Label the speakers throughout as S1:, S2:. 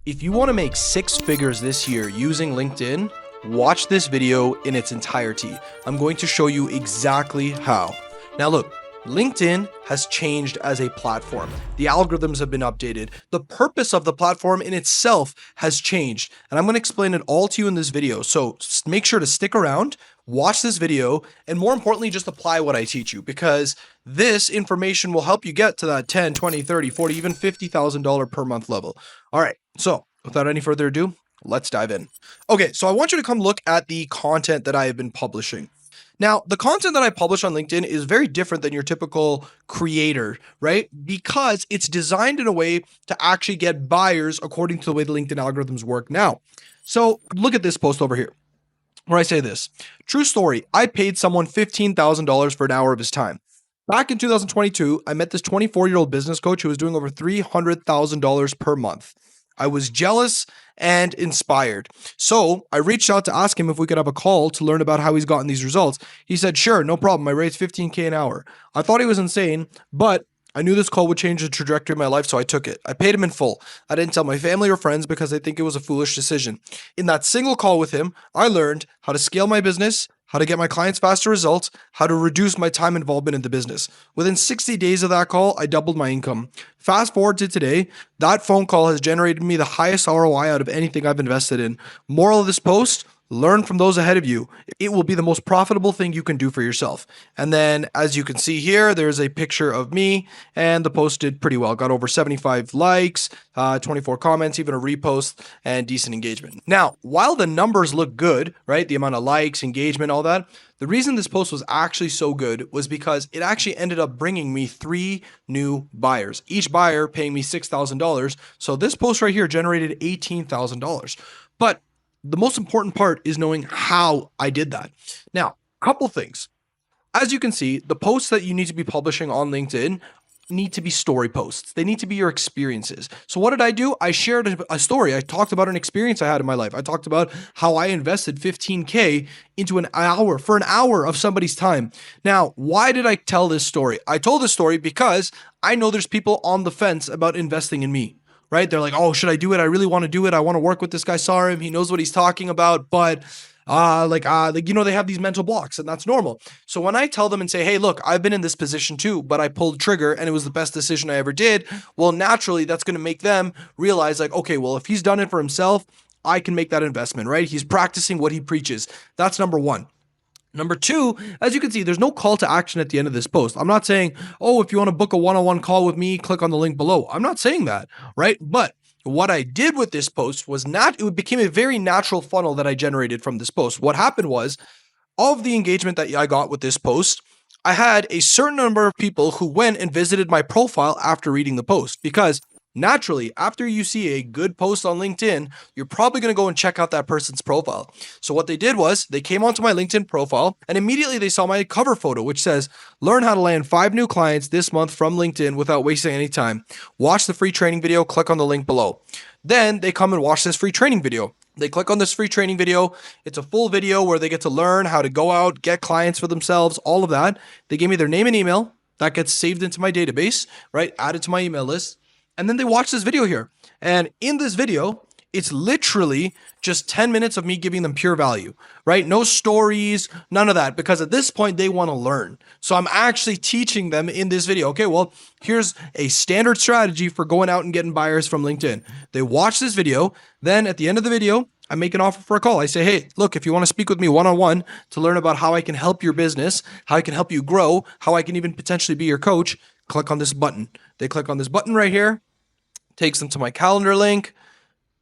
S1: If you want to make 6 figures this year using LinkedIn, watch this video in its entirety. I'm going to show you exactly how. Now look, LinkedIn has changed as a platform. The algorithms have been updated. The purpose of the platform in itself has changed. And I'm going to explain it all to you in this video. So make sure to stick around, watch this video, and more importantly, just apply what I teach you, because this information will help you get to that 10, 20, 30, 40, even $50,000 per month level. All right. So without any further ado, let's dive in. Okay. So I want you to come look at the content that I have been publishing. Now, the content that I publish on LinkedIn is very different than your typical creator, right? Because it's designed in a way to actually get buyers according to the way the LinkedIn algorithms work now. So look at this post over here where I say this. True story. I paid someone $15,000 for an hour of his time. Back in 2022, I met this 24-year-old business coach who was doing over $300,000 per month. I was jealous and inspired. So I reached out to ask him if we could have a call to learn about how he's gotten these results. He said, sure, no problem. My rate's $15K an hour. I thought he was insane, but I knew this call would change the trajectory of my life, so I took it. I paid him in full. I didn't tell my family or friends because I think it was a foolish decision. In that single call with him, I learned how to scale my business, how to get my clients faster results, how to reduce my time involvement in the business. Within 60 days of that call, I doubled my income. Fast forward to today, that phone call has generated me the highest ROI out of anything I've invested in. Moral of this post: learn from those ahead of you. It will be the most profitable thing you can do for yourself. And then, as you can see here, there's a picture of me, and the post did pretty well. Got over 75 likes, 24 comments, even a repost, and decent engagement. Now, while the numbers look good, right? The amount of likes, engagement, all that, the reason this post was actually so good was because it actually ended up bringing me 3 new buyers, each buyer paying me $6,000. So this post right here generated $18,000. But the most important part is knowing how I did that. Now, a couple things. As you can see, the posts that you need to be publishing on LinkedIn need to be story posts. They need to be your experiences. So what did I do? I shared a story. I talked about an experience I had in my life. I talked about how I invested $15K into an hour of somebody's time. Now, why did I tell this story? I told this story because I know there's people on the fence about investing in me. Right? They're like, oh, should I do it? I really want to do it. I want to work with this guy, Sarim. He knows what he's talking about, but they have these mental blocks, and that's normal. So when I tell them and say, hey, look, I've been in this position too, but I pulled trigger and it was the best decision I ever did. Well, naturally, that's going to make them realize like, okay, well, if he's done it for himself, I can make that investment, right? He's practicing what he preaches. That's number one. Number 2, as you can see, there's no call to action at the end of this post. I'm not saying, oh, if you want to book a one-on-one call with me, click on the link below. I'm not saying that, right? But what I did with this post was it became a very natural funnel that I generated from this post. What happened was, of the engagement that I got with this post, I had a certain number of people who went and visited my profile after reading the post, because naturally, after you see a good post on LinkedIn, you're probably going to go and check out that person's profile. So what they did was they came onto my LinkedIn profile and immediately they saw my cover photo, which says, learn how to land 5 new clients this month from LinkedIn without wasting any time. Watch the free training video, click on the link below. Then they come and watch this free training video. They click on this free training video. It's a full video where they get to learn how to go out, get clients for themselves, all of that. They gave me their name and email. That gets saved into my database, right? Added to my email list. And then they watch this video here. And in this video, it's literally just 10 minutes of me giving them pure value, right? No stories, none of that, because at this point they want to learn. So I'm actually teaching them in this video. Okay, well, here's a standard strategy for going out and getting buyers from LinkedIn. They watch this video. Then at the end of the video, I make an offer for a call. I say, hey, look, if you want to speak with me one-on-one to learn about how I can help your business, how I can help you grow, how I can even potentially be your coach, click on this button. They click on this button right here. Takes them to my calendar link,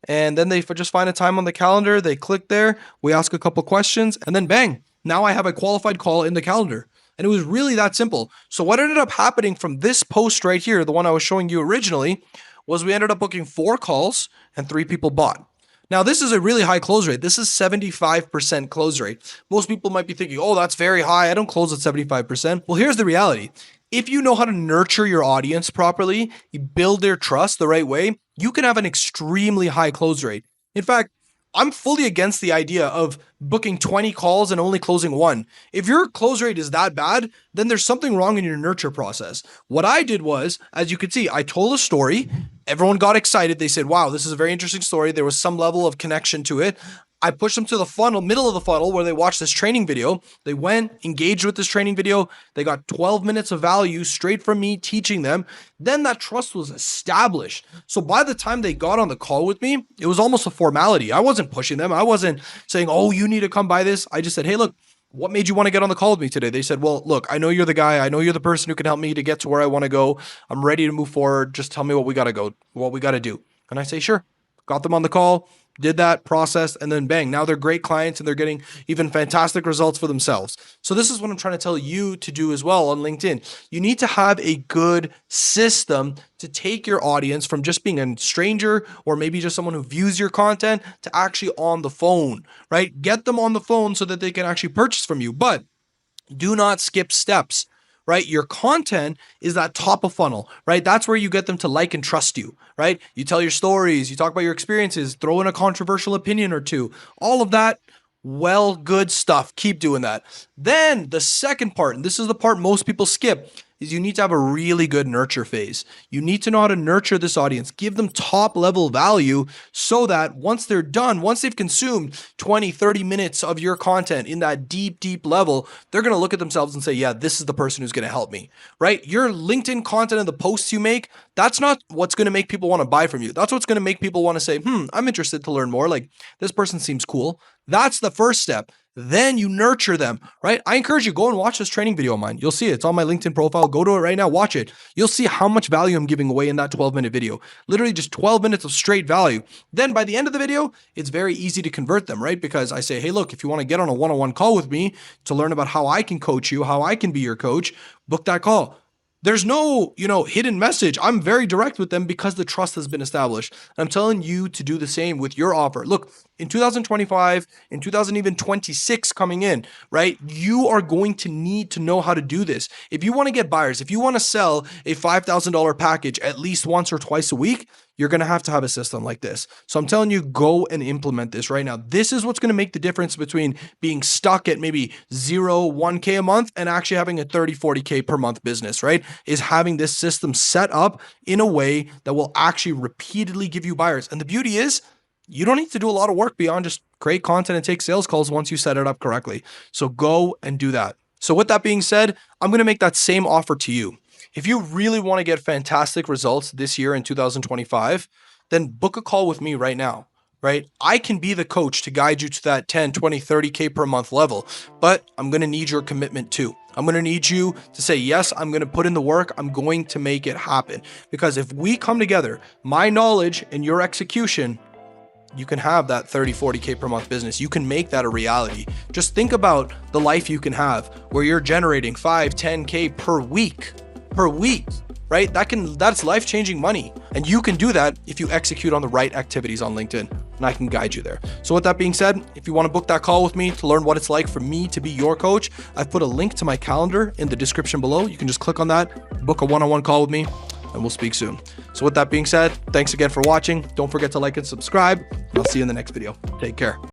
S1: and then they just find a time on the calendar. They click there, we ask a couple questions, and then bang, now I have a qualified call in the calendar. And it was really that simple. So what ended up happening from this post right here, the one I was showing you originally, was we ended up booking 4 calls and 3 people bought. Now, this is a really high close rate. This is 75% close rate. Most people might be thinking, oh, that's very high. I don't close at 75%. Well, here's the reality. If you know how to nurture your audience properly, you build their trust the right way, you can have an extremely high close rate. In fact, I'm fully against the idea of booking 20 calls and only closing 1. If your close rate is that bad, then there's something wrong in your nurture process. What I did was, as you can see, I told a story. Everyone got excited. They said, wow, this is a very interesting story. There was some level of connection to it. I pushed them to the funnel, middle of the funnel, where they watched this training video. They went, engaged with this training video. They got 12 minutes of value straight from me teaching them. Then that trust was established. So by the time they got on the call with me, it was almost a formality. I wasn't pushing them. I wasn't saying, oh, you need to come buy this. I just said, hey, look, what made you want to get on the call with me today? They said, well, look, I know you're the guy. I know you're the person who can help me to get to where I want to go. I'm ready to move forward. Just tell me what we got to do. And I say, sure. Got them on the call, did that process, and then bang, now they're great clients and they're getting even fantastic results for themselves. So this is what I'm trying to tell you to do as well on LinkedIn. You need to have a good system to take your audience from just being a stranger or maybe just someone who views your content to actually on the phone, right? Get them on the phone so that they can actually purchase from you, but do not skip steps. Right? Your content is that top of funnel, right? That's where you get them to like and trust you, right? You tell your stories, you talk about your experiences, throw in a controversial opinion or two, all of that. Well, good stuff. Keep doing that. Then the second part, and this is the part most people skip, is you need to have a really good nurture phase. You need to know how to nurture this audience, give them top level value so that once they're done, once they've consumed 20, 30 minutes of your content in that deep, deep level, they're going to look at themselves and say, yeah, this is the person who's going to help me, right? Your LinkedIn content and the posts you make, that's not what's going to make people want to buy from you. That's what's going to make people want to say, I'm interested to learn more. Like, this person seems cool. That's the first step. Then you nurture them, right? I encourage you, go and watch this training video of mine. You'll see it. It's on my LinkedIn profile. Go to it right now. Watch it. You'll see how much value I'm giving away in that 12-minute video. Literally just 12 minutes of straight value. Then by the end of the video, it's very easy to convert them, right? Because I say, hey, look, if you want to get on a one-on-one call with me to learn about how I can coach you, how I can be your coach, book that call. There's no, hidden message. I'm very direct with them because the trust has been established. I'm telling you to do the same with your offer. Look, in 2025, in 2026 coming in, right? You are going to need to know how to do this. If you want to get buyers, if you want to sell a $5,000 package at least once or twice a week, you're going to have a system like this. So I'm telling you, go and implement this right now. This is what's going to make the difference between being stuck at maybe 0, 1K a month and actually having a 30, 40K per month business, right? Is having this system set up in a way that will actually repeatedly give you buyers. And the beauty is, you don't need to do a lot of work beyond just create content and take sales calls once you set it up correctly. So go and do that. So with that being said, I'm going to make that same offer to you. If you really want to get fantastic results this year in 2025, then book a call with me right now, right? I can be the coach to guide you to that 10, 20, 30K per month level, but I'm going to need your commitment too. I'm going to need you to say, yes, I'm going to put in the work. I'm going to make it happen. Because if we come together, my knowledge and your execution, you can have that 30, 40K per month business. You can make that a reality. Just think about the life you can have where you're generating 5, 10K per week, right? That's life-changing money. And you can do that if you execute on the right activities on LinkedIn, and I can guide you there. So with that being said, if you want to book that call with me to learn what it's like for me to be your coach, I've put a link to my calendar in the description below. You can just click on that, book a one-on-one call with me, and we'll speak soon. So with that being said, thanks again for watching. Don't forget to like and subscribe, and I'll see you in the next video. Take care.